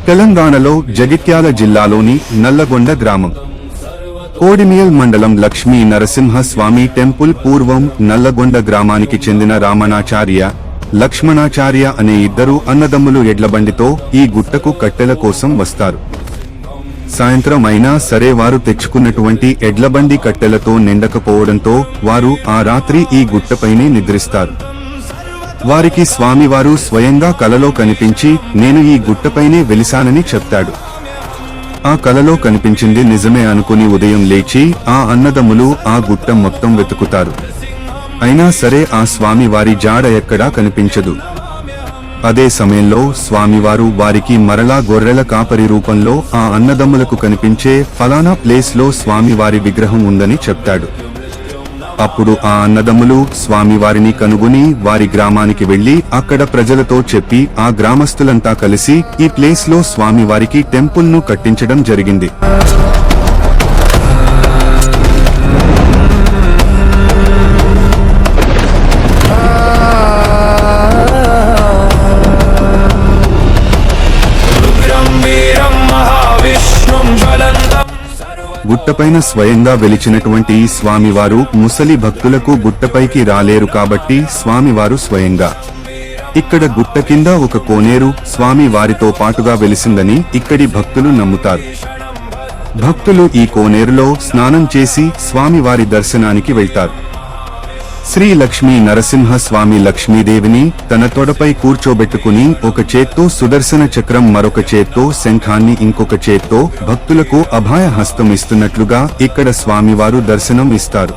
తెలంగాణలో జగిత్యాల జిల్లాలోని నల్లగొండ గ్రామం కోడిమియల్ మండలం లక్ష్మీ నరసింహ స్వామి టెంపుల్ పూర్వం నల్లగొండ గ్రామానికి చెందిన రామణాచార్య, లక్ష్మణాచార్య అనే ఇద్దరు అన్నదమ్ములు ఎడ్లబండితో ఈ గుట్టకు కట్టెల కోసం వస్తారు. సాయంత్రం అయినా సరే వారు తెచ్చుకున్నటువంటి ఎడ్లబండి కట్టెలతో నిండకపోవడంతో వారు ఆ రాత్రి ఈ గుట్టపైనే నిద్రిస్తారు. వారికి స్వామివారు స్వయంగా కలలో కనిపించి నేను ఈ గుట్టపైనే వెలిశానని చెప్తాడు. ఆ కలలో కనిపించింది నిజమే అనుకుని ఉదయం లేచి ఆ అన్నదమ్ములు ఆ గుట్ట మొత్తం వెతుకుతారు. అయినా సరే ఆ స్వామివారి జాడ ఎక్కడా కనిపించదు. అదే సమయంలో స్వామివారు వారికి మరలా గొర్రెల కాపరి రూపంలో ఆ అన్నదమ్ములకు కనిపించే ఫలానా ప్లేస్ లో స్వామివారి విగ్రహం ఉందని చెప్తాడు. అప్పుడు ఆ అన్నదమ్ములు స్వామివారిని కనుగొని వారి గ్రామానికి వెళ్లి అక్కడ ప్రజలతో చెప్పి ఆ గ్రామస్తులంతా కలిసి ఈ ప్లేస్ లో స్వామివారికి టెంపుల్ ను కట్టించడం జరిగింది. గుట్టపైన స్వయంగా వెలిచినటువంటి స్వామివారు ముసలి భక్తులకు గుట్టపైకి రాలేరు కాబట్టి స్వామివారు స్వయంగా ఇక్కడ గుట్ట కింద ఒక కోనేరు స్వామి వారితో పాటుగా వెలిసిందని ఇక్కడి భక్తులు నమ్ముతారు. భక్తులు ఈ కోనేరులో స్నానం చేసి స్వామివారి దర్శనానికి వెళ్తారు. శ్రీ లక్ష్మీ నరసింహ స్వామి లక్ష్మీదేవిని తన తొడపై కూర్చోబెట్టుకుని ఒక చేత్తో సుదర్శన చక్రం, మరొక చేత్తో శంఖాన్ని, ఇంకొక చేత్తో భక్తులకు అభయ హస్తం ఇస్తున్నట్లుగా ఇక్కడ స్వామివారు దర్శనం ఇస్తారు.